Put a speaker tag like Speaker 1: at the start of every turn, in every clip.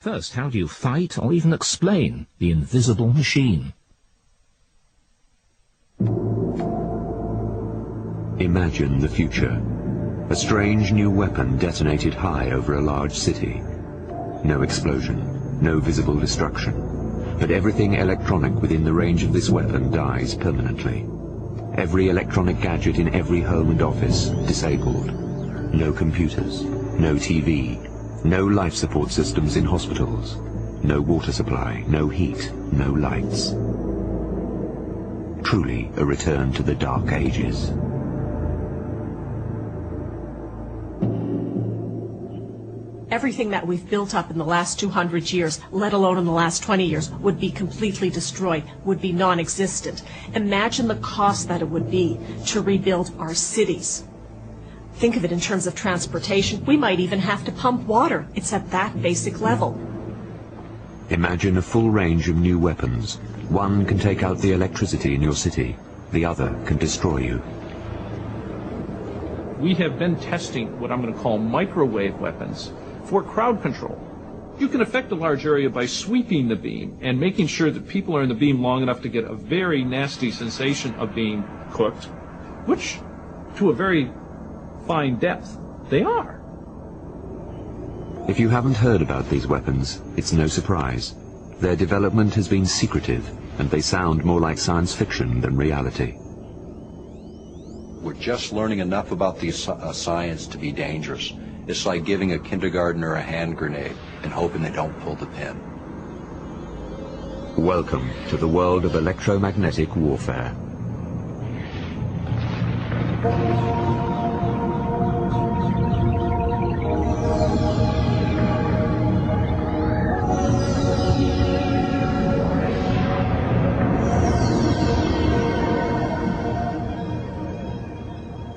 Speaker 1: First, how do you fight or even explain the invisible machine?
Speaker 2: Imagine the future. A strange new weapon detonated high over a large city. No explosion, no visible destruction, but everything electronic within the range of this weapon dies permanently. Every electronic gadget in every home and office disabled. No computers, no TV, no life support systems in hospitals, no water supply, no heat, no lights. Truly a return to the Dark Ages.
Speaker 3: Everything that we've built up in the last 200 years, let alone in the last 20 years, would be completely destroyed, would be non-existent. Imagine the cost that it would be to rebuild our cities. Think of it in terms of transportation. We might even have to pump water. It's at that basic level.
Speaker 2: Imagine a full range of new weapons. One can take out the electricity in your city. The other can destroy you.
Speaker 4: We have been testing what I'm going to call microwave weapons for crowd control. You can affect a large area by sweeping the beam and making sure that people are in the beam long enough to get a very nasty sensation of being cooked, which, to a very fine depth, they are.
Speaker 2: If you haven't heard about these weapons, it's no surprise. Their development has been secretive, and they sound more like science fiction than reality.
Speaker 5: We're just learning enough about the science to be dangerous. It's like giving a kindergartner a hand grenade and hoping they don't pull the pin.
Speaker 2: Welcome to the world of electromagnetic warfare.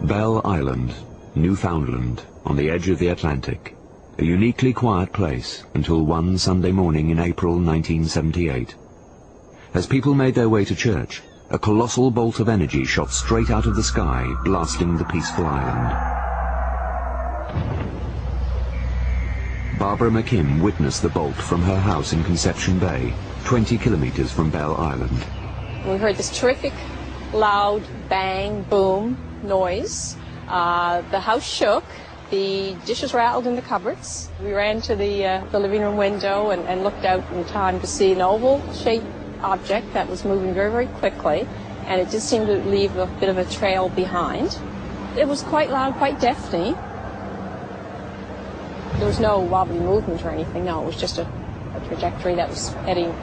Speaker 2: Bell Island, Newfoundland, on the edge of the Atlantic. A uniquely quiet place until one Sunday morning in April 1978. As people made their way to church, a colossal bolt of energy shot straight out of the sky, blasting the peaceful island. Barbara McKim witnessed the bolt from her house in Conception Bay, 20 kilometers from Bell Island.
Speaker 6: We heard this terrific, loud bang, boom noise. The house shook. The dishes rattled in the cupboards. We ran to the living room window and looked out in time to see an oval-shaped object that was moving very, very quickly, and it just seemed to leave a bit of a trail behind. It was quite loud, quite deafening. There was no wobbly movement or anything, no, it was just a trajectory that was heading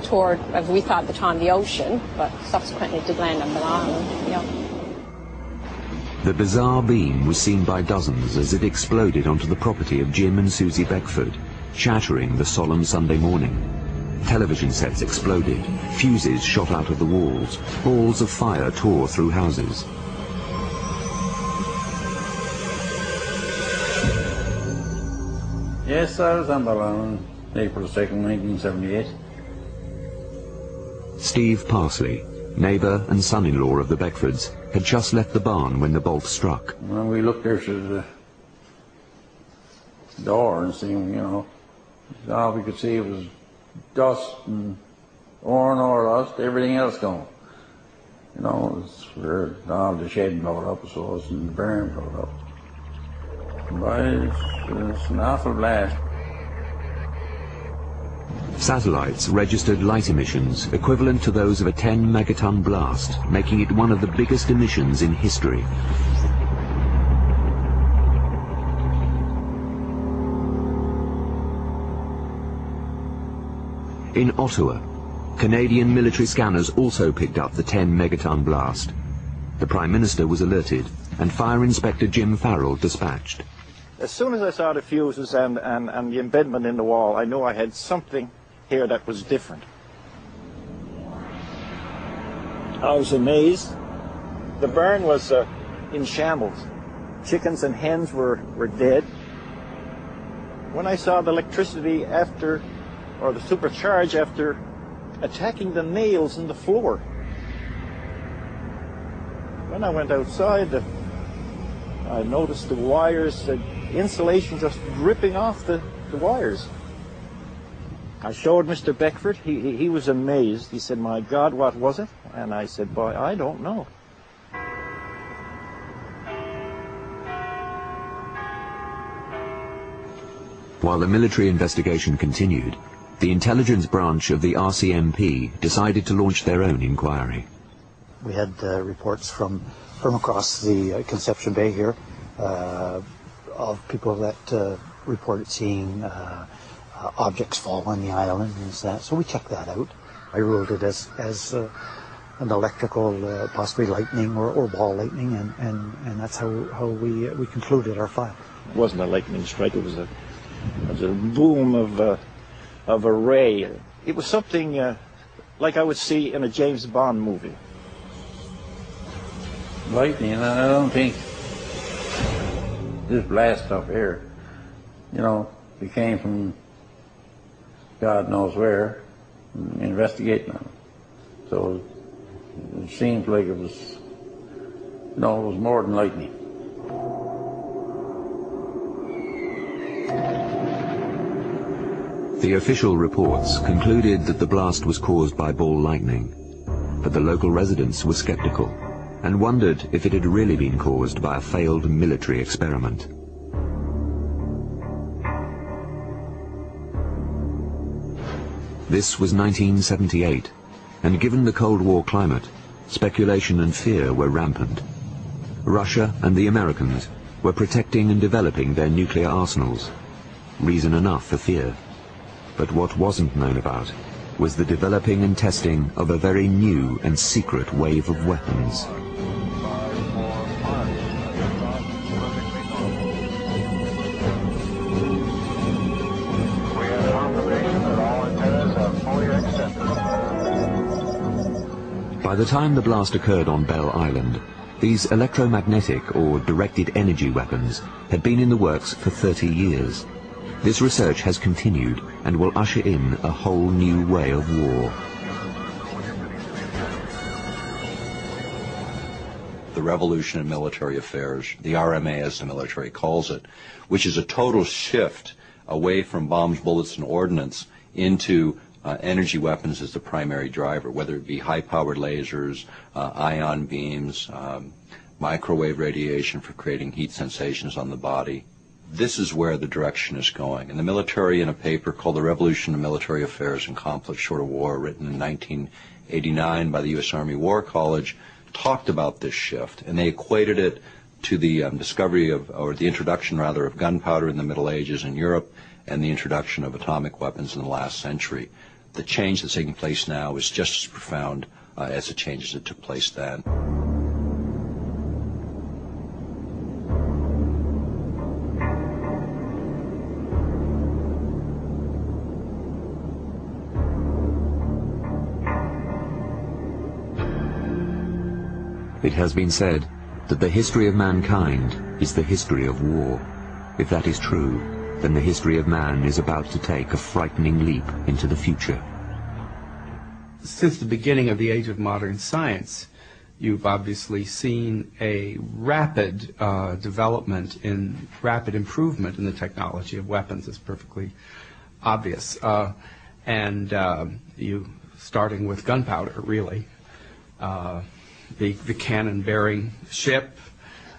Speaker 6: toward, as we thought at the time, the ocean, but subsequently it did land on the island, yeah.
Speaker 2: The bizarre beam was seen by dozens as it exploded onto the property of Jim and Susie Beckford, shattering the solemn Sunday morning. Television sets exploded, fuses shot out of the walls, balls of fire tore through houses.
Speaker 7: Yes, I was on the island, April 2nd, 1978.
Speaker 2: Steve Parsley, neighbour and son-in-law of the Beckfords, had just left the barn when the bolt struck.
Speaker 7: When we looked there through the door and seen, you know, all we could see was dust and ore dust, everything else gone. You know, it's where all the shed blowed up, so it's in the barn blowed up. But it's an awful blast.
Speaker 2: Satellites registered light emissions equivalent to those of a 10-megaton blast, making it one of the biggest emissions in history. In Ottawa, Canadian military scanners also picked up the 10-megaton blast. The Prime Minister was alerted, and Fire Inspector Jim Farrell dispatched.
Speaker 8: As soon as I saw the fuses and the embedment in the wall, I knew I had something here that was different. I was amazed. The barn was in shambles. Chickens and hens were dead. When I saw the electricity after, or the supercharge after attacking the nails in the floor. When I went outside, I noticed the wires, the insulation just ripping off the wires. I showed Mr. Beckford. He was amazed. He said, "My God, what was it?" And I said, "Boy, I don't know."
Speaker 2: While the military investigation continued, the intelligence branch of the RCMP decided to launch their own inquiry.
Speaker 9: We had reports from across the Conception Bay here of people that reported seeing objects fall on the island and that. So we checked that out. I ruled it as an electrical, possibly lightning or ball lightning, and that's how we concluded our file.
Speaker 8: It wasn't a lightning strike. It was a boom of a ray. It was something like I would see in a James Bond movie.
Speaker 7: Lightning, I don't think this blast up here, it came from God knows where, investigating them. So it seems like it was more than lightning.
Speaker 2: The official reports concluded that the blast was caused by ball lightning, but the local residents were skeptical and wondered if it had really been caused by a failed military experiment. This was 1978, and given the Cold War climate, speculation and fear were rampant. Russia and the Americans were protecting and developing their nuclear arsenals. Reason enough for fear. But what wasn't known about was the developing and testing of a very new and secret wave of weapons. By the time the blast occurred on Bell Island, these electromagnetic or directed energy weapons had been in the works for 30 years. This research has continued and will usher in a whole new way of war.
Speaker 5: The revolution in military affairs, the RMA as the military calls it, which is a total shift away from bombs, bullets, and ordnance into energy weapons as the primary driver, whether it be high-powered lasers, ion beams, microwave radiation for creating heat sensations on the body. This is where the direction is going. And the military, in a paper called The Revolution of Military Affairs and Conflict Short of War, written in 1989 by the U.S. Army War College, talked about this shift, and they equated it to the discovery of, or the introduction rather, of gunpowder in the Middle Ages in Europe and the introduction of atomic weapons in the last century. The change that's taking place now is just as profound as the changes that took place then.
Speaker 2: It has been said that the history of mankind is the history of war. If that is true, then the history of man is about to take a frightening leap into the future.
Speaker 10: Since the beginning of the age of modern science, you've obviously seen a rapid development in rapid improvement in the technology of weapons. It's perfectly obvious. You starting with gunpowder, really. The cannon-bearing ship,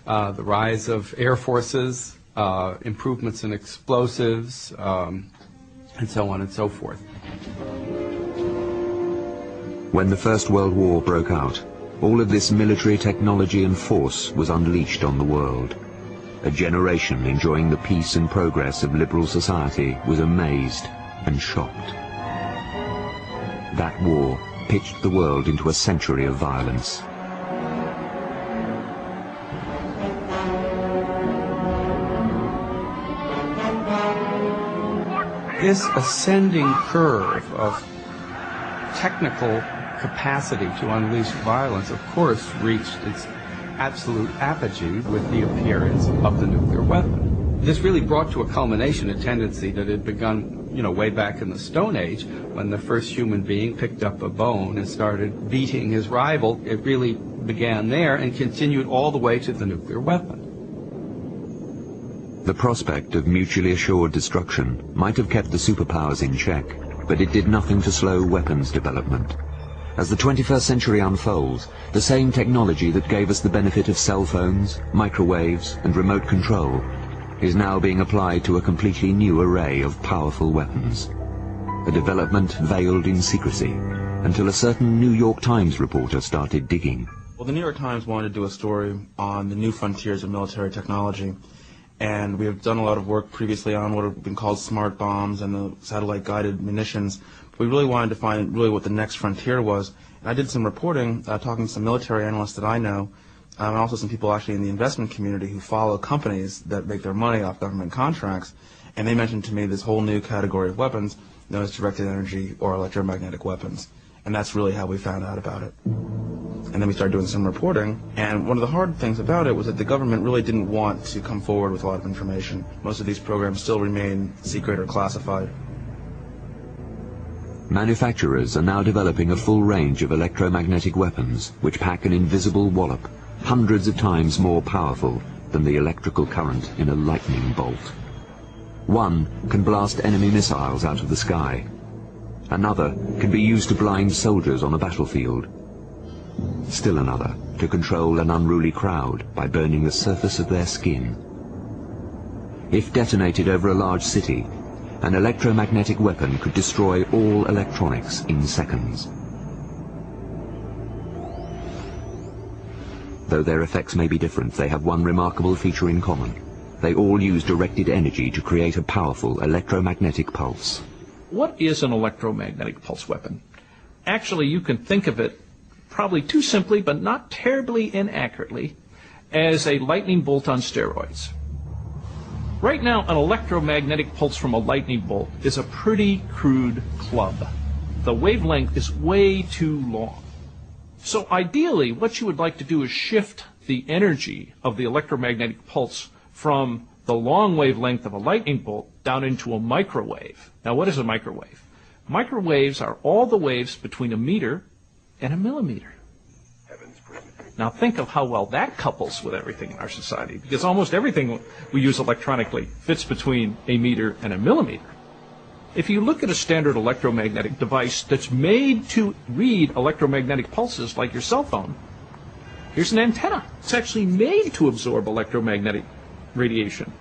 Speaker 10: the rise of air forces, improvements in explosives, and so on and so forth.
Speaker 2: When the First World War broke out, all of this military technology and force was unleashed on the world. A generation enjoying the peace and progress of liberal society was amazed and shocked. That war pitched the world into a century of violence.
Speaker 10: This ascending curve of technical capacity to unleash violence, of course, reached its absolute apogee with the appearance of the nuclear weapon. This really brought to a culmination a tendency that had begun, way back in the Stone Age, when the first human being picked up a bone and started beating his rival. It really began there and continued all the way to the nuclear weapon.
Speaker 2: The prospect of mutually assured destruction might have kept the superpowers in check, but it did nothing to slow weapons development. As the 21st century unfolds, the same technology that gave us the benefit of cell phones, microwaves, and remote control is now being applied to a completely new array of powerful weapons. A development veiled in secrecy, until a certain New York Times reporter started digging.
Speaker 11: Well, the New York Times wanted to do a story on the new frontiers of military technology, and we have done a lot of work previously on what have been called smart bombs and the satellite-guided munitions. But we really wanted to find really what the next frontier was, and I did some reporting, talking to some military analysts that I know, and also some people actually in the investment community who follow companies that make their money off government contracts, and they mentioned to me this whole new category of weapons known as directed energy or electromagnetic weapons. And that's really how we found out about it. And then we started doing some reporting, and one of the hard things about it was that the government really didn't want to come forward with a lot of information. Most of these programs still remain secret or classified.
Speaker 2: Manufacturers are now developing a full range of electromagnetic weapons which pack an invisible wallop, hundreds of times more powerful than the electrical current in a lightning bolt. One can blast enemy missiles out of the sky. Another can be used to blind soldiers on a battlefield. Still another to control an unruly crowd by burning the surface of their skin. If detonated over a large city, an electromagnetic weapon could destroy all electronics in seconds. Though their effects may be different, they have one remarkable feature in common. They all use directed energy to create a powerful electromagnetic pulse.
Speaker 4: What is an electromagnetic pulse weapon? Actually, you can think of it, probably too simply, but not terribly inaccurately, as a lightning bolt on steroids. Right now, an electromagnetic pulse from a lightning bolt is a pretty crude club. The wavelength is way too long. So ideally, what you would like to do is shift the energy of the electromagnetic pulse from the long wavelength of a lightning bolt down into a microwave. Now, what is a microwave? Microwaves are all the waves between a meter and a millimeter. Now think of how well that couples with everything in our society, because almost everything we use electronically fits between a meter and a millimeter. If you look at a standard electromagnetic device that's made to read electromagnetic pulses like your cell phone, here's an antenna. It's actually made to absorb electromagnetic radiation.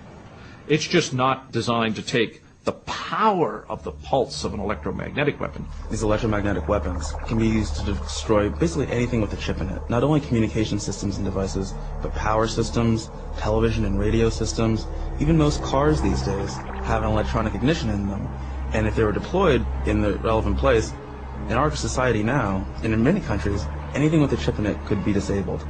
Speaker 4: It's just not designed to take the power of the pulse of an electromagnetic weapon.
Speaker 11: These electromagnetic weapons can be used to destroy basically anything with a chip in it. Not only communication systems and devices, but power systems, television and radio systems. Even most cars these days have an electronic ignition in them. And if they were deployed in the relevant place, in our society now, and in many countries, anything with a chip in it could be disabled.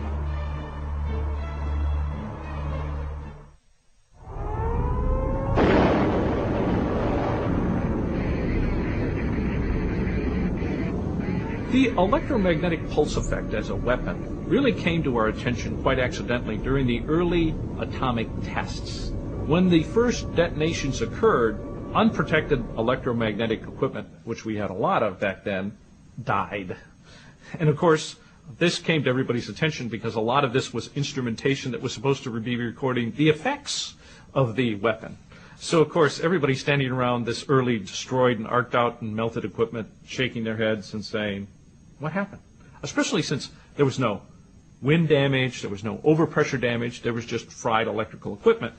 Speaker 4: The electromagnetic pulse effect as a weapon really came to our attention quite accidentally during the early atomic tests. When the first detonations occurred, unprotected electromagnetic equipment, which we had a lot of back then, died. And of course, this came to everybody's attention because a lot of this was instrumentation that was supposed to be recording the effects of the weapon. So, of course, everybody standing around this early destroyed and arced out and melted equipment, shaking their heads and saying, what happened? Especially since there was no wind damage, there was no overpressure damage, there was just fried electrical equipment.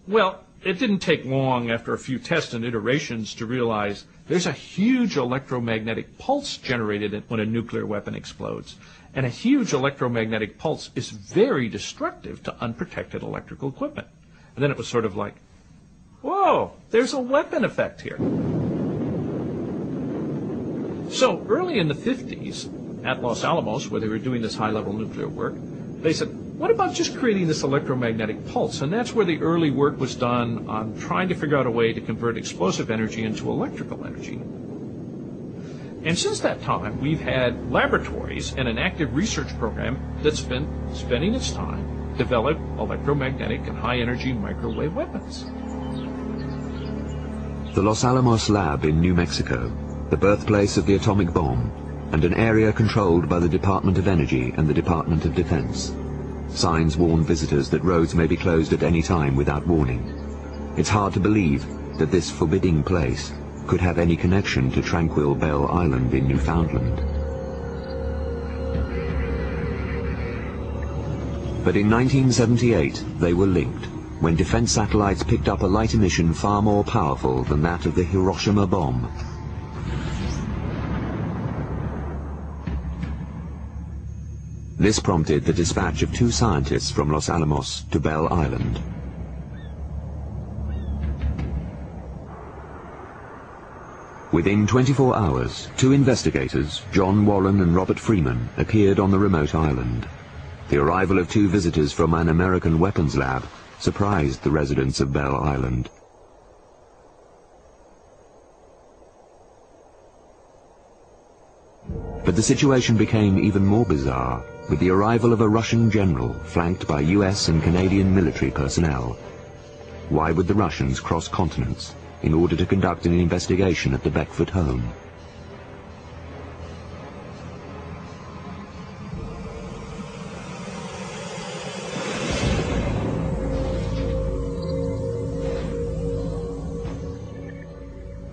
Speaker 4: Well, it didn't take long after a few tests and iterations to realize there's a huge electromagnetic pulse generated when a nuclear weapon explodes. And a huge electromagnetic pulse is very destructive to unprotected electrical equipment. And then it was sort of like, whoa, there's a weapon effect here. So early in the 50s, at Los Alamos, where they were doing this high-level nuclear work, they said, what about just creating this electromagnetic pulse? And that's where the early work was done on trying to figure out a way to convert explosive energy into electrical energy. And since that time, we've had laboratories and an active research program that's been spending its time develop electromagnetic and high-energy microwave weapons.
Speaker 2: The Los Alamos lab in New Mexico, the birthplace of the atomic bomb, and an area controlled by the Department of Energy and the Department of Defense. Signs warn visitors that roads may be closed at any time without warning. It's hard to believe that this forbidding place could have any connection to tranquil Bell Island in Newfoundland. But in 1978, they were linked, when defense satellites picked up a light emission far more powerful than that of the Hiroshima bomb. This prompted the dispatch of 2 scientists from Los Alamos to Bell Island. Within 24 hours, 2 investigators, John Wallen and Robert Freeman, appeared on the remote island. The arrival of 2 visitors from an American weapons lab surprised the residents of Bell Island. But the situation became even more bizarre with the arrival of a Russian general flanked by US and Canadian military personnel. Why would the Russians cross continents in order to conduct an investigation at the Beckford home?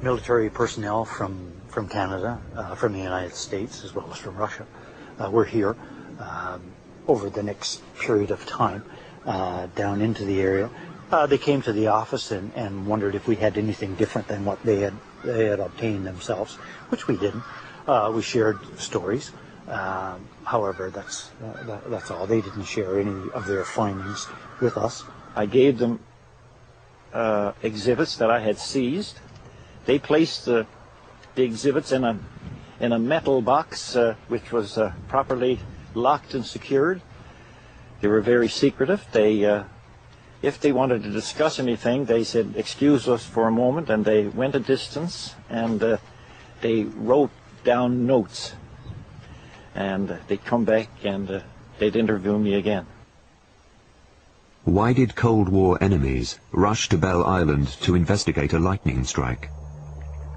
Speaker 9: Military personnel from Canada, from the United States, as well as from Russia, were here over the next period of time down into the area. They came to the office and wondered if we had anything different than what they had obtained themselves, which we didn't. We shared stories. However, that's all. They didn't share any of their findings with us.
Speaker 8: I gave them exhibits that I had seized. They placed the exhibits in a metal box which was properly locked and secured. They were very secretive. If they wanted to discuss anything, they said, "Excuse us for a moment," and they went a distance and they wrote down notes. And they'd come back and they'd interview me again.
Speaker 2: Why did Cold War enemies rush to Bell Island to investigate a lightning strike?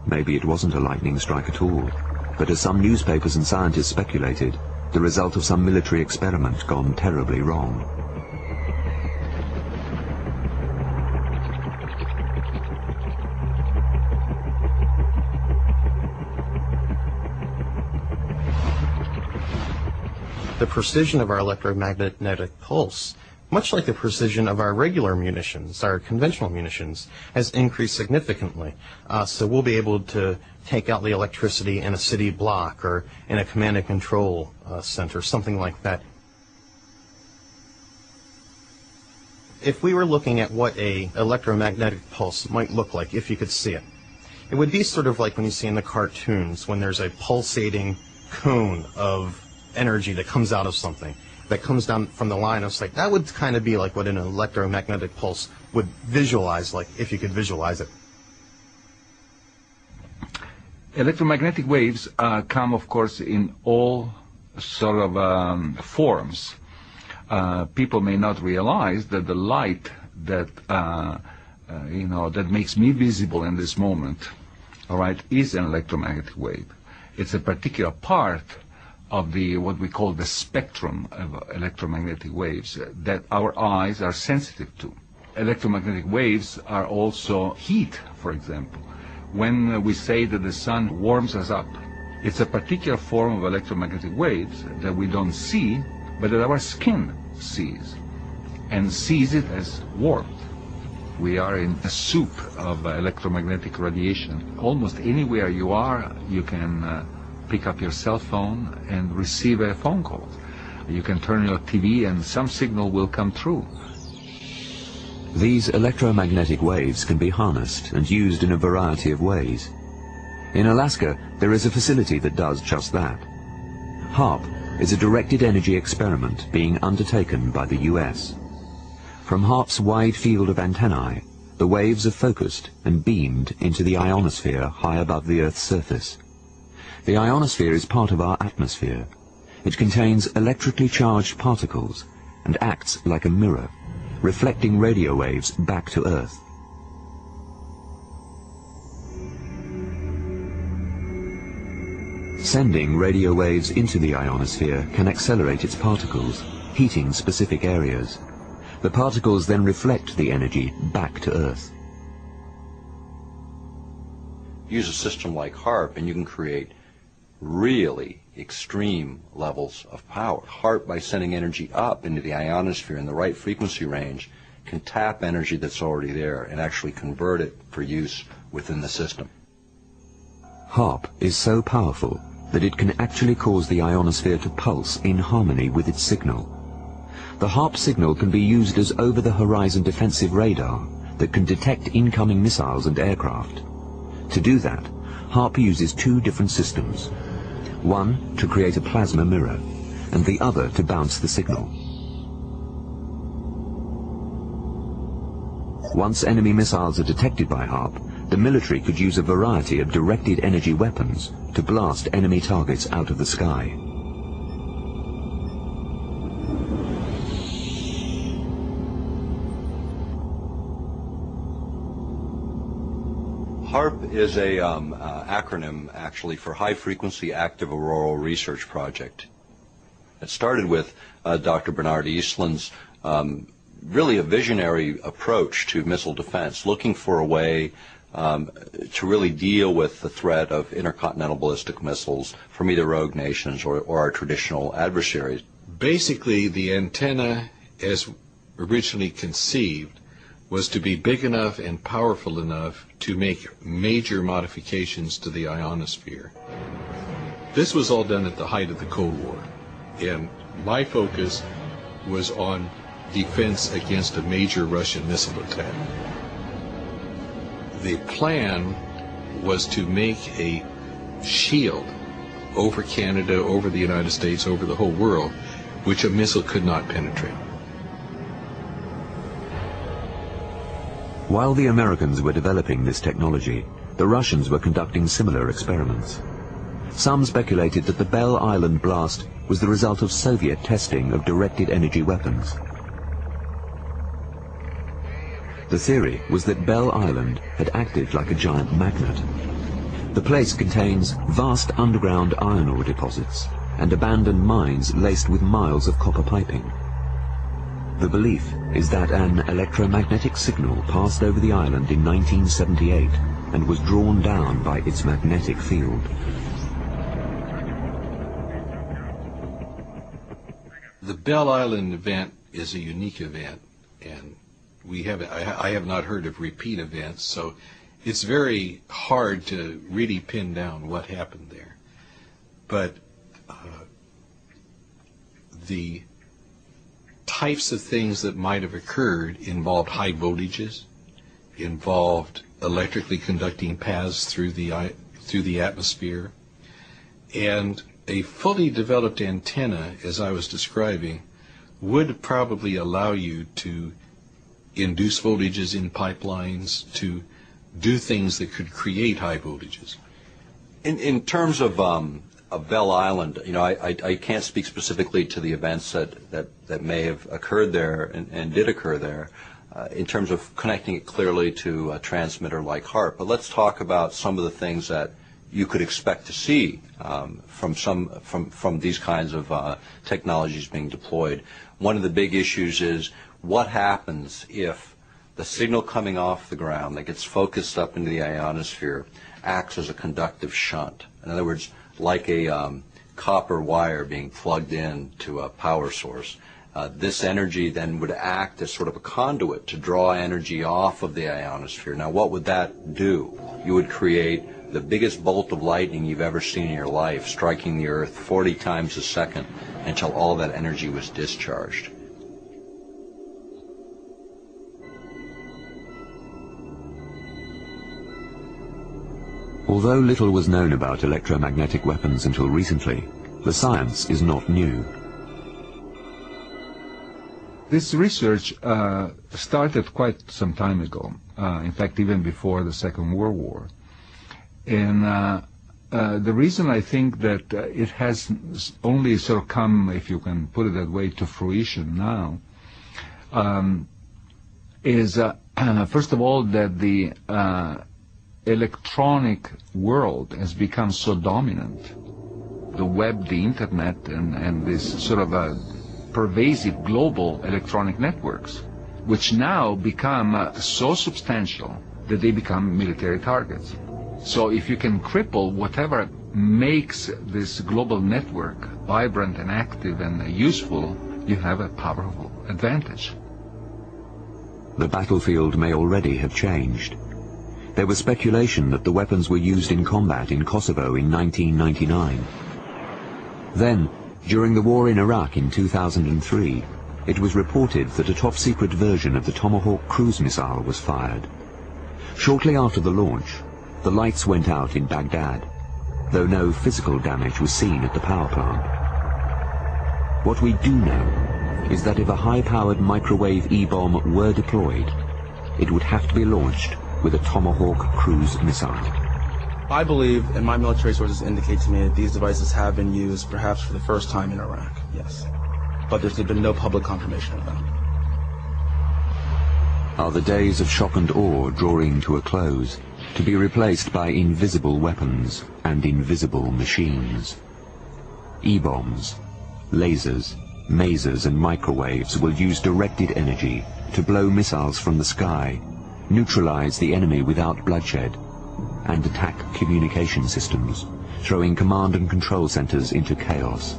Speaker 2: Maybe it wasn't a lightning strike at all, but as some newspapers and scientists speculated, the result of some military experiment gone terribly wrong.
Speaker 12: The precision of our electromagnetic pulse, much like the precision of our regular munitions, our conventional munitions, has increased significantly. So we'll be able to take out the electricity in a city block or in a command and control center, something like that. If we were looking at what an electromagnetic pulse might look like, if you could see it, it would be sort of like when you see in the cartoons when there's a pulsating cone of energy that comes out of something, that comes down from the line of sight. That would kind of be like what an electromagnetic pulse would visualize like, if you could visualize it.
Speaker 13: Electromagnetic waves come, of course, in all sort of forms. People may not realize that the light that that makes me visible in this moment, all right, is an electromagnetic wave. It's a particular part of the what we call the spectrum of electromagnetic waves that our eyes are sensitive to. Electromagnetic waves are also heat, for example. When we say that the sun warms us up, it's a particular form of electromagnetic waves that we don't see, but that our skin sees, and sees it as warmth. We are in a soup of electromagnetic radiation. Almost anywhere you are, you can pick up your cell phone and receive a phone call. You can turn your TV and some signal will come through.
Speaker 2: These electromagnetic waves can be harnessed and used in a variety of ways. In Alaska, there is a facility that does just that. Haarp is a directed energy experiment being undertaken by the US. From Haarp's wide field of antennae, the waves are focused and beamed into the ionosphere high above the Earth's surface. The ionosphere is part of our atmosphere. It contains electrically charged particles and acts like a mirror, reflecting radio waves back to Earth. Sending radio waves into the ionosphere can accelerate its particles, heating specific areas. The particles then reflect the energy back to Earth.
Speaker 5: use a system like Haarp and you can create really extreme levels of power. Haarp, by sending energy up into the ionosphere in the right frequency range, can tap energy that's already there and actually convert it for use within the system.
Speaker 2: Haarp is so powerful that it can actually cause the ionosphere to pulse in harmony with its signal. The Haarp signal can be used as over-the-horizon defensive radar that can detect incoming missiles and aircraft. To do that, Haarp uses two different systems. One to create a plasma mirror, and the other to bounce the signal. Once enemy missiles are detected by Haarp, the military could use a variety of directed energy weapons to blast enemy targets out of the sky.
Speaker 5: HAARP is a acronym actually for High Frequency Active Auroral Research Project. It started with Dr. Bernard Eastland's really a visionary approach to missile defense, looking for a way to really deal with the threat of intercontinental ballistic missiles from either rogue nations or our traditional adversaries.
Speaker 14: Basically, the antenna, as originally conceived, was to be big enough and powerful enough to make major modifications to the ionosphere. This was all done at the height of the Cold War, and my focus was on defense against a major Russian missile attack. The plan was to make a shield over Canada, over the United States, over the whole world, which a missile could not penetrate.
Speaker 2: While the Americans were developing this technology, the Russians were conducting similar experiments. Some speculated that the Belle Island blast was the result of Soviet testing of directed energy weapons. The theory was that Belle Island had acted like a giant magnet. The place contains vast underground iron ore deposits and abandoned mines laced with miles of copper piping. The belief is that an electromagnetic signal passed over the island in 1978 and was drawn down by its magnetic field.
Speaker 14: The Belle Island event is a unique event, and I have not heard of repeat events, so it's very hard to really pin down what happened there. But the types of things that might have occurred involved high voltages, involved electrically conducting paths through the atmosphere, and a fully developed antenna, as I was describing, would probably allow you to induce voltages in pipelines, to do things that could create high voltages.
Speaker 5: In terms of Belle Island, you know, I can't speak specifically to the events that may have occurred there and did occur there in terms of connecting it clearly to a transmitter like Haarp. But let's talk about some of the things that you could expect to see from these kinds of technologies being deployed. One of the big issues is what happens if the signal coming off the ground that gets focused up into the ionosphere acts as a conductive shunt. In other words, like a copper wire being plugged in to a power source. This energy then would act as sort of a conduit to draw energy off of the ionosphere. Now, what would that do? You would create the biggest bolt of lightning you've ever seen in your life, striking the Earth 40 times a second until all that energy was discharged.
Speaker 2: Although little was known about electromagnetic weapons until recently, the science is not new.
Speaker 13: This research started quite some time ago, in fact even before the Second World War. And the reason I think that it has only sort of come, if you can put it that way, to fruition now, is first of all that the electronic world has become so dominant. The web, the internet, and this sort of pervasive global electronic networks, which now become so substantial that they become military targets. So if you can cripple whatever makes this global network vibrant and active and useful, you have a powerful advantage.
Speaker 2: The battlefield may already have changed. There was speculation that the weapons were used in combat in Kosovo in 1999. Then, during the war in Iraq in 2003, it was reported that a top-secret version of the Tomahawk cruise missile was fired. Shortly after the launch, the lights went out in Baghdad, though no physical damage was seen at the power plant. What we do know is that if a high-powered microwave E-bomb were deployed, it would have to be launched with a Tomahawk cruise missile.
Speaker 11: I believe, and my military sources indicate to me, that these devices have been used perhaps for the first time in Iraq, yes. But there's been no public confirmation of that.
Speaker 2: Are the days of shock and awe drawing to a close, to be replaced by invisible weapons and invisible machines? E-bombs, lasers, masers and microwaves will use directed energy to blow missiles from the sky, neutralize the enemy without bloodshed, and attack communication systems, throwing command and control centers into chaos.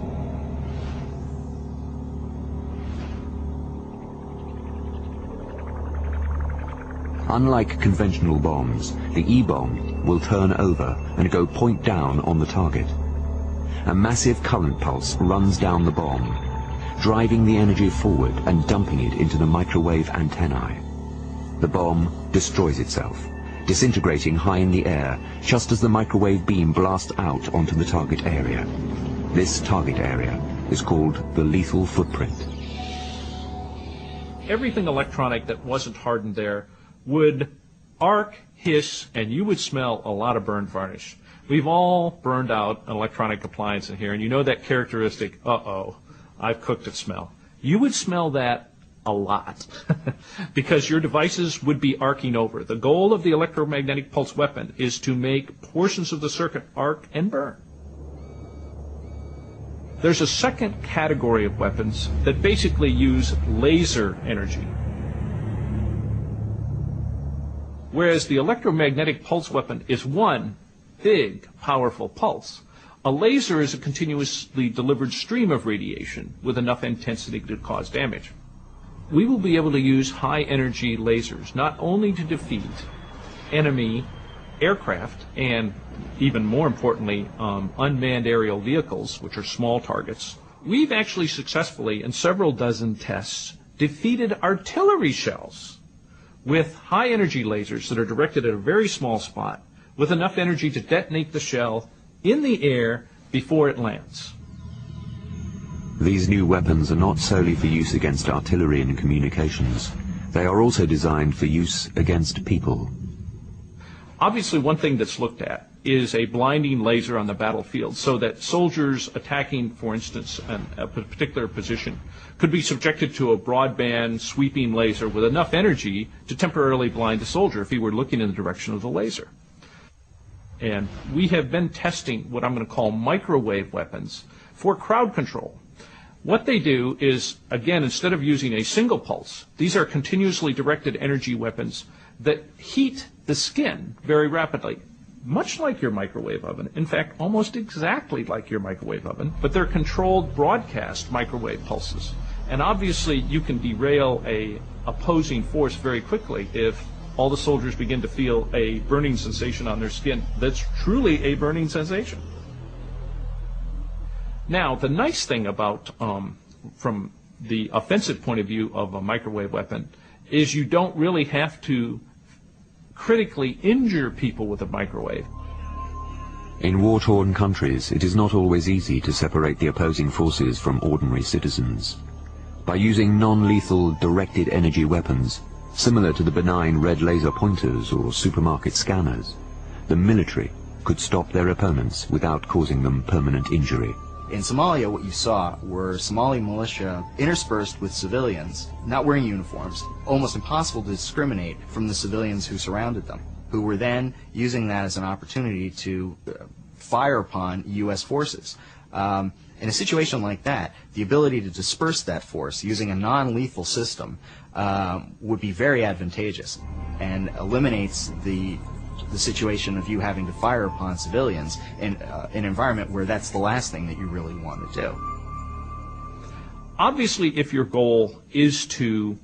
Speaker 2: Unlike conventional bombs, the E-bomb will turn over and go point down on the target. A massive current pulse runs down the bomb, driving the energy forward and dumping it into the microwave antennae. The bomb destroys itself, disintegrating high in the air just as the microwave beam blasts out onto the target area. This target area is called the lethal footprint.
Speaker 4: Everything electronic that wasn't hardened there would arc, hiss, and you would smell a lot of burned varnish. We've all burned out an electronic appliance in here, and you know that characteristic, uh-oh, I've cooked it smell. You would smell that a lot because your devices would be arcing over. The goal of the electromagnetic pulse weapon is to make portions of the circuit arc and burn. There's a second category of weapons that basically use laser energy. Whereas the electromagnetic pulse weapon is one big, powerful pulse, a laser is a continuously delivered stream of radiation with enough intensity to cause damage. We will be able to use high-energy lasers not only to defeat enemy aircraft and, even more importantly, unmanned aerial vehicles, which are small targets. We've actually successfully, in several dozen tests, defeated artillery shells with high-energy lasers that are directed at a very small spot with enough energy to detonate the shell in the air before it lands.
Speaker 2: These new weapons are not solely for use against artillery and communications. They are also designed for use against people.
Speaker 4: Obviously, one thing that's looked at is a blinding laser on the battlefield so that soldiers attacking, for instance, a particular position could be subjected to a broadband sweeping laser with enough energy to temporarily blind the soldier if he were looking in the direction of the laser. And we have been testing what I'm going to call microwave weapons for crowd control. What they do is, again, instead of using a single pulse, these are continuously directed energy weapons that heat the skin very rapidly, much like your microwave oven. In fact, almost exactly like your microwave oven, but they're controlled broadcast microwave pulses. And obviously, you can derail a opposing force very quickly if all the soldiers begin to feel a burning sensation on their skin. That's truly a burning sensation. Now, the nice thing about, from the offensive point of view of a microwave weapon, is you don't really have to critically injure people with a microwave.
Speaker 2: In war-torn countries, it is not always easy to separate the opposing forces from ordinary citizens. By using non-lethal directed energy weapons, similar to the benign red laser pointers or supermarket scanners, the military could stop their opponents without causing them permanent injury.
Speaker 15: In Somalia, what you saw were Somali militia interspersed with civilians, not wearing uniforms, almost impossible to discriminate from the civilians who surrounded them, who were then using that as an opportunity to fire upon U.S. forces. In a situation like that, the ability to disperse that force using a non-lethal system would be very advantageous and eliminates the the situation of you having to fire upon civilians in an environment where that's the last thing that you really want to do.
Speaker 4: Obviously, if your goal is to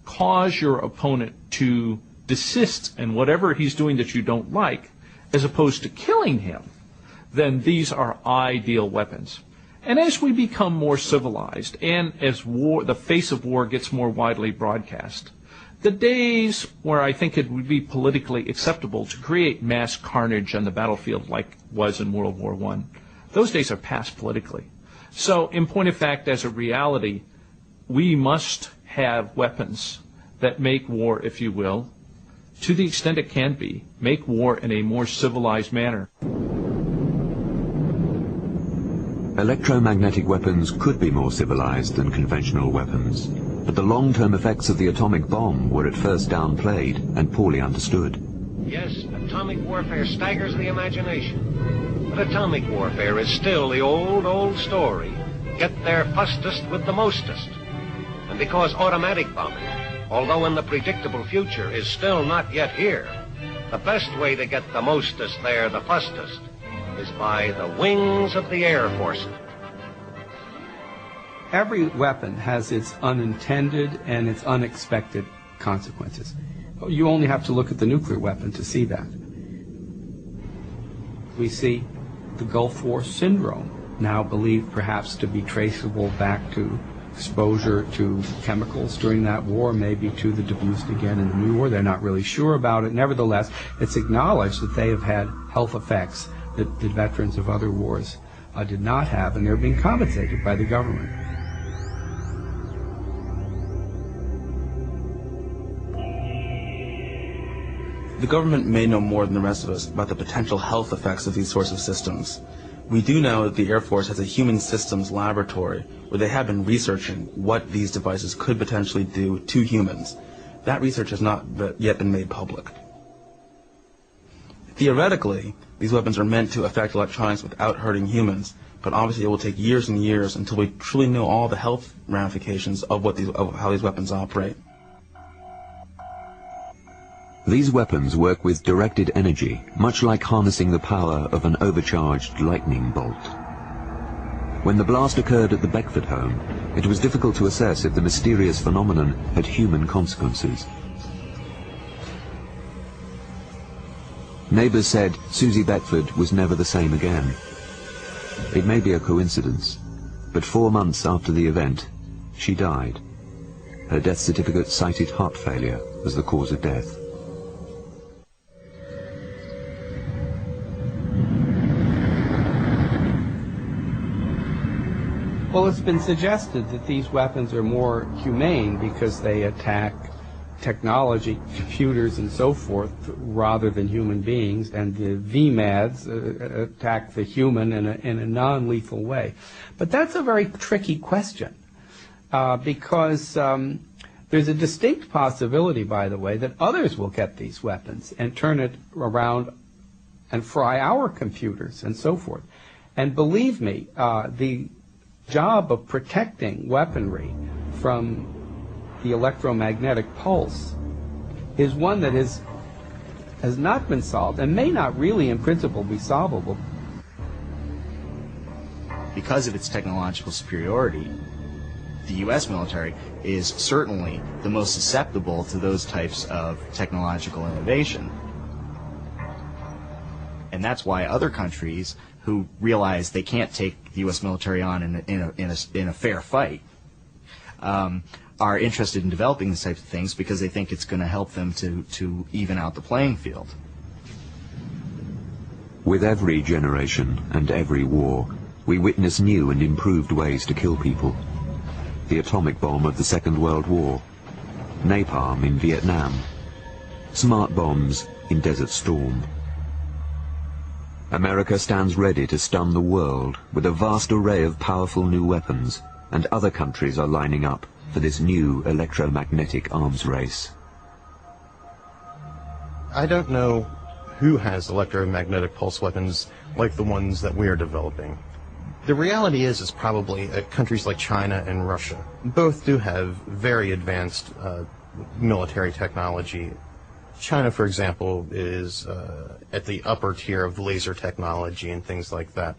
Speaker 4: cause your opponent to desist in whatever he's doing that you don't like, as opposed to killing him, then these are ideal weapons. And as we become more civilized, and as the face of war gets more widely broadcast, the days where I think it would be politically acceptable to create mass carnage on the battlefield like was in World War I, those days are past politically. So, in point of fact, as a reality, we must have weapons that make war, if you will, to the extent it can be, make war in a more civilized manner.
Speaker 2: Electromagnetic weapons could be more civilized than conventional weapons, but the long-term effects of the atomic bomb were at first downplayed and poorly understood.
Speaker 16: Yes, atomic warfare staggers the imagination, but atomic warfare is still the old story. Get there fastest with the mostest. And because automatic bombing, although in the predictable future, is still not yet here, the best way to get the mostest there the fastest is by the wings of the Air Force.
Speaker 10: Every weapon has its unintended and its unexpected consequences. You only have to look at the nuclear weapon to see that. We see the Gulf War syndrome, now believed perhaps to be traceable back to exposure to chemicals during that war, maybe to the Debused again in the new war. They're not really sure about it. Nevertheless, it's acknowledged that they have had health effects that veterans of other wars did not have, and they're being compensated by the government.
Speaker 11: The government may know more than the rest of us about the potential health effects of these sorts of systems. We do know that the Air Force has a human systems laboratory where they have been researching what these devices could potentially do to humans. That research has not yet been made public. Theoretically, these weapons are meant to affect electronics without hurting humans, but obviously it will take years and years until we truly know all the health ramifications of how these weapons operate.
Speaker 2: These weapons work with directed energy, much like harnessing the power of an overcharged lightning bolt. When the blast occurred at the Beckford home, it was difficult to assess if the mysterious phenomenon had human consequences. Neighbors said Susie Beckford was never the same again. It may be a coincidence, but 4 months after the event, she died. Her death certificate cited heart failure as the cause of death.
Speaker 10: Well, it's been suggested that these weapons are more humane because they attack technology, computers, and so forth, rather than human beings, and the VMADs attack the human in a non-lethal way. But that's a very tricky question because there's a distinct possibility, by the way, that others will get these weapons and turn it around and fry our computers and so forth. And believe me, the job of protecting weaponry from the electromagnetic pulse is one that has not been solved and may not really in principle be solvable.
Speaker 15: Because of its technological superiority, the U.S. military is certainly the most susceptible to those types of technological innovation. And that's why other countries who realize they can't take the U.S. military on in a fair fight are interested in developing these types of things because they think it's going to help them to even out the playing field.
Speaker 2: With every generation and every war, we witness new and improved ways to kill people. The atomic bomb of the Second World War, napalm in Vietnam, smart bombs in Desert Storm. America stands ready to stun the world with a vast array of powerful new weapons, and other countries are lining up for this new electromagnetic arms race.
Speaker 12: I don't know who has electromagnetic pulse weapons like the ones that we are developing. The reality is probably countries like China and Russia. Both do have very advanced military technology China, for example, is at the upper tier of laser technology and things like that.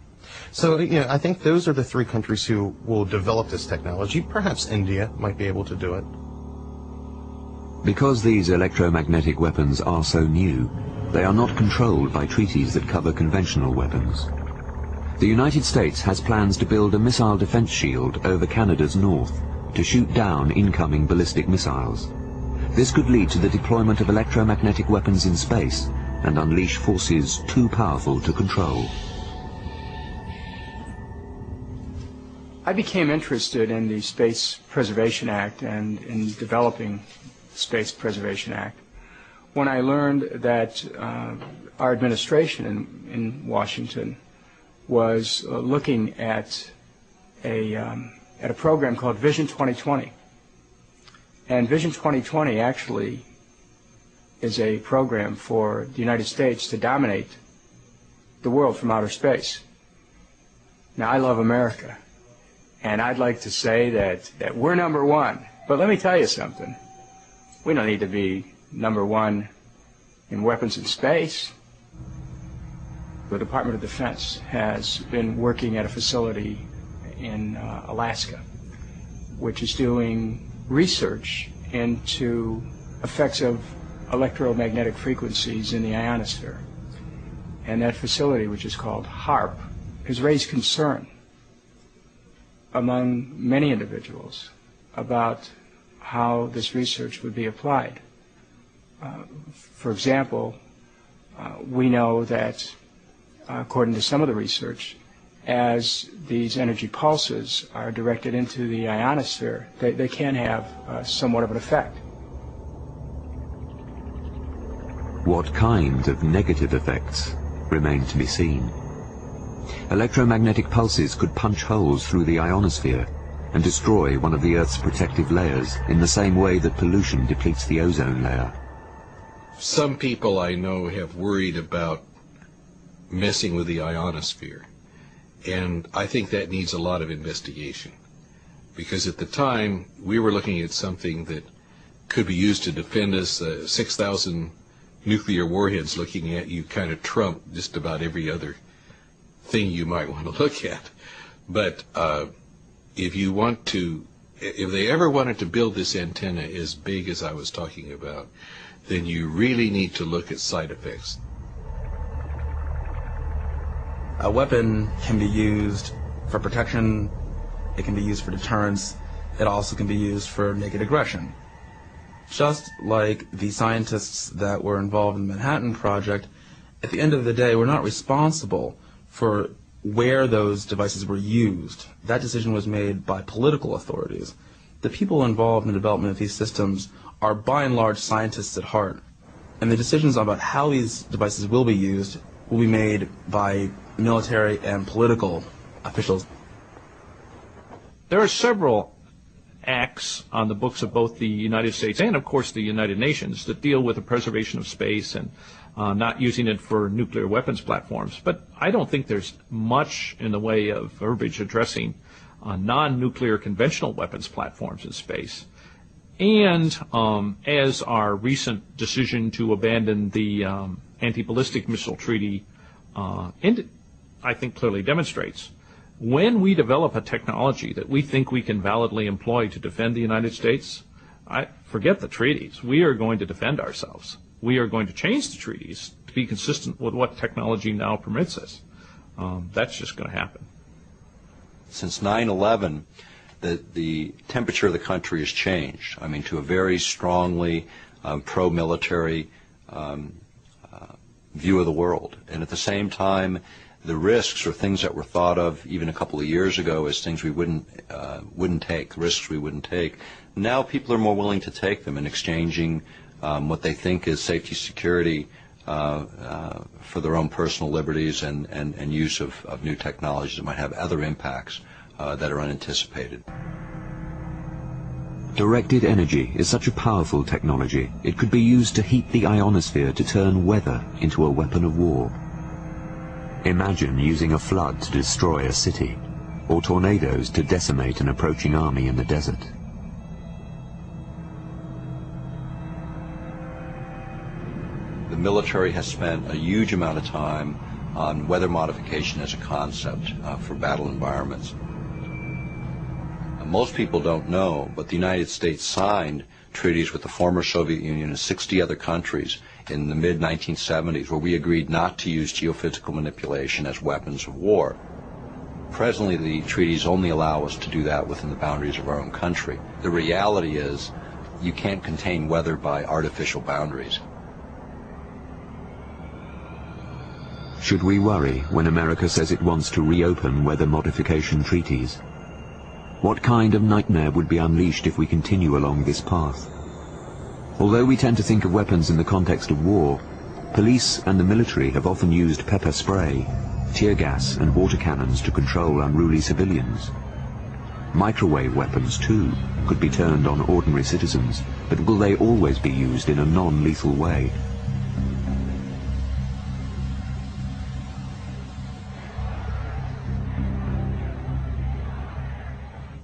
Speaker 12: So, I think those are the three countries who will develop this technology. Perhaps India might be able to do it.
Speaker 2: Because these electromagnetic weapons are so new, they are not controlled by treaties that cover conventional weapons. The United States has plans to build a missile defense shield over Canada's north to shoot down incoming ballistic missiles. This could lead to the deployment of electromagnetic weapons in space and unleash forces too powerful to control.
Speaker 17: I became interested in the Space Preservation Act and in developing the Space Preservation Act when I learned that our administration in Washington was looking at a program called Vision 2020. And Vision 2020 actually is a program for the United States to dominate the world from outer space. Now, I love America, and I'd like to say that we're number one. But let me tell you something. We don't need to be number one in weapons in space. The Department of Defense has been working at a facility in Alaska, which is doing research into effects of electromagnetic frequencies in the ionosphere. And that facility, which is called Haarp, has raised concern among many individuals about how this research would be applied. For example, we know that, according to some of the research, as these energy pulses are directed into the ionosphere, they can have somewhat of an effect.
Speaker 2: What kind of negative effects remain to be seen. Electromagnetic pulses could punch holes through the ionosphere and destroy one of the Earth's protective layers in the same way that pollution depletes the ozone layer.
Speaker 14: Some people I know have worried about messing with the ionosphere. And I think that needs a lot of investigation, because at the time we were looking at something that could be used to defend us. 6,000 nuclear warheads looking at you kind of trump just about every other thing you might want to look at. But if they ever wanted to build this antenna as big as I was talking about, then you really need to look at side effects.
Speaker 11: A weapon can be used for protection, it can be used for deterrence, it also can be used for naked aggression. Just like the scientists that were involved in the Manhattan Project, at the end of the day, we're not responsible for where those devices were used. That decision was made by political authorities. The people involved in the development of these systems are by and large scientists at heart, and the decisions about how these devices will be used will be made by military and political officials.
Speaker 4: There are several acts on the books of both the United States and, of course, the United Nations that deal with the preservation of space and not using it for nuclear weapons platforms. But I don't think there's much in the way of verbiage addressing non-nuclear conventional weapons platforms in space. And as our recent decision to abandon the anti-ballistic missile treaty I think clearly demonstrates, when we develop a technology that we think we can validly employ to defend the United States, forget the treaties. We are going to defend ourselves. We are going to change the treaties to be consistent with what technology now permits us. That's just going to happen.
Speaker 5: Since 9/11, the temperature of the country has changed. I mean, to a very strongly pro-military view of the world. And at the same time, the risks, or things that were thought of even a couple of years ago as things we wouldn't take, risks we wouldn't take, now people are more willing to take them in exchanging what they think is safety, security for their own personal liberties and use of new technologies that might have other impacts that are unanticipated.
Speaker 2: Directed energy is such a powerful technology, it could be used to heat the ionosphere to turn weather into a weapon of war. Imagine using a flood to destroy a city, or tornadoes to decimate an approaching army in the desert.
Speaker 5: The military has spent a huge amount of time on weather modification as a concept for battle environments. Most people don't know, but the United States signed treaties with the former Soviet Union and 60 other countries in the mid-1970s where we agreed not to use geophysical manipulation as weapons of war. Presently, the treaties only allow us to do that within the boundaries of our own country. The reality is you can't contain weather by artificial boundaries.
Speaker 2: Should we worry when America says it wants to reopen weather modification treaties? What kind of nightmare would be unleashed if we continue along this path? Although we tend to think of weapons in the context of war, police and the military have often used pepper spray, tear gas and water cannons to control unruly civilians. Microwave weapons, too, could be turned on ordinary citizens, but will they always be used in a non-lethal way?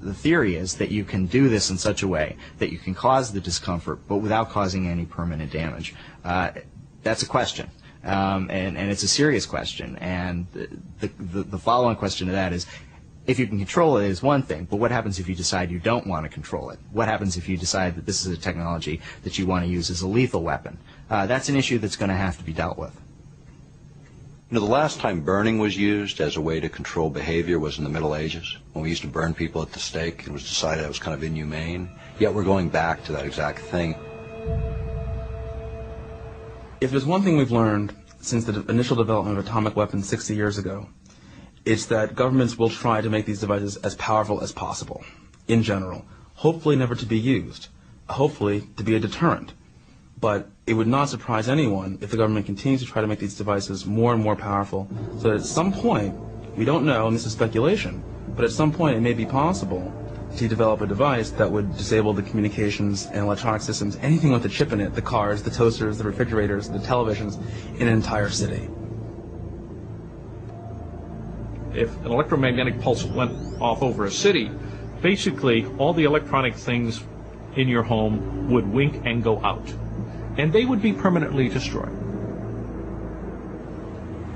Speaker 15: The theory is that you can do this in such a way that you can cause the discomfort, but without causing any permanent damage. That's a question, and it's a serious question. And the follow-on question to that is, if you can control it is one thing, but what happens if you decide you don't want to control it? What happens if you decide that this is a technology that you want to use as a lethal weapon? That's an issue that's going to have to be dealt with.
Speaker 5: You know, the last time burning was used as a way to control behavior was in the Middle Ages, when we used to burn people at the stake. It was decided it was kind of inhumane. Yet we're going back to that exact thing.
Speaker 11: If there's one thing we've learned since the initial development of atomic weapons 60 years ago, it's that governments will try to make these devices as powerful as possible, in general. Hopefully never to be used. Hopefully to be a deterrent. But it would not surprise anyone if the government continues to try to make these devices more and more powerful, so that at some point, we don't know, and this is speculation, but at some point it may be possible to develop a device that would disable the communications and electronic systems, anything with a chip in it, the cars, the toasters, the refrigerators, the televisions, in an entire city.
Speaker 4: If an electromagnetic pulse went off over a city, basically all the electronic things in your home would wink and go out, and they would be permanently destroyed.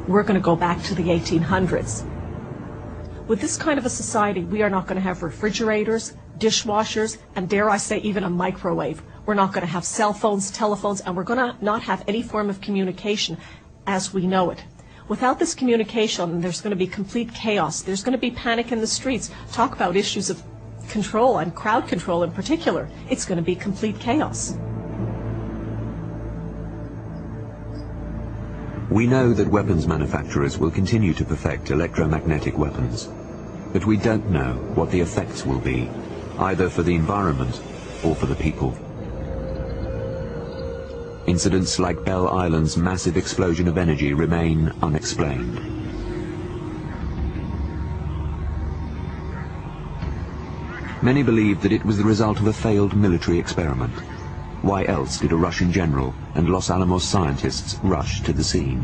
Speaker 3: We're going to go back to the 1800s. With this kind of a society, we are not going to have refrigerators, dishwashers, and dare I say even a microwave. We're not going to have cell phones, telephones, and we're going to not have any form of communication as we know it. Without this communication, there's going to be complete chaos. There's going to be panic in the streets. Talk about issues of control and crowd control in particular. It's going to be complete chaos.
Speaker 2: We know that weapons manufacturers will continue to perfect electromagnetic weapons, but we don't know what the effects will be, either for the environment or for the people. Incidents like Bell Island's massive explosion of energy remain unexplained. Many believe that it was the result of a failed military experiment. Why else did a Russian general and Los Alamos scientists rush to the scene?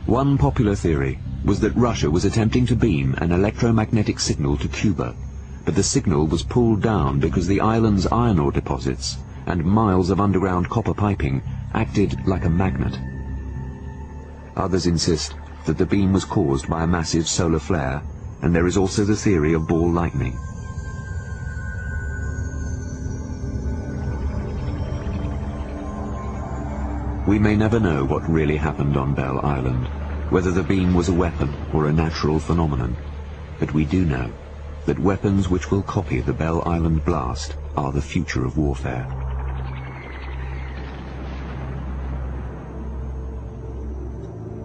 Speaker 2: One popular theory was that Russia was attempting to beam an electromagnetic signal to Cuba, but the signal was pulled down because the island's iron ore deposits and miles of underground copper piping acted like a magnet. Others insist that the beam was caused by a massive solar flare, and there is also the theory of ball lightning. We may never know what really happened on Bell Island, whether the beam was a weapon or a natural phenomenon, but we do know that weapons which will copy the Bell Island blast are the future of warfare.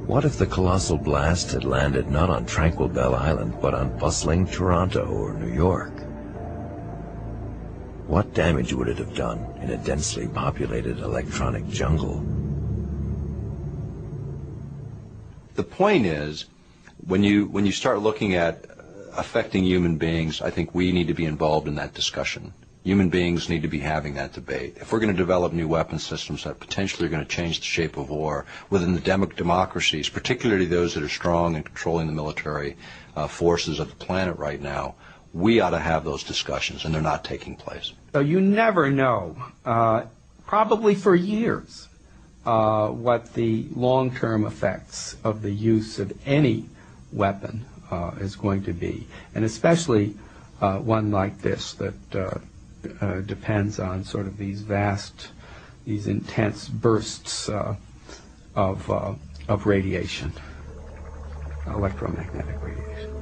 Speaker 18: What if the colossal blast had landed not on tranquil Bell Island, but on bustling Toronto or New York? What damage would it have done in a densely populated electronic jungle?
Speaker 5: The point is, when you start looking at affecting human beings, I think we need to be involved in that discussion. Human beings need to be having that debate. If we're going to develop new weapon systems that potentially are going to change the shape of war within the democracies, particularly those that are strong and controlling the military forces of the planet right now, we ought to have those discussions, and they're not taking place.
Speaker 10: So you never know, probably for years, what the long-term effects of the use of any weapon is going to be, and especially one like this that depends on sort of these vast, these intense bursts of radiation, electromagnetic radiation.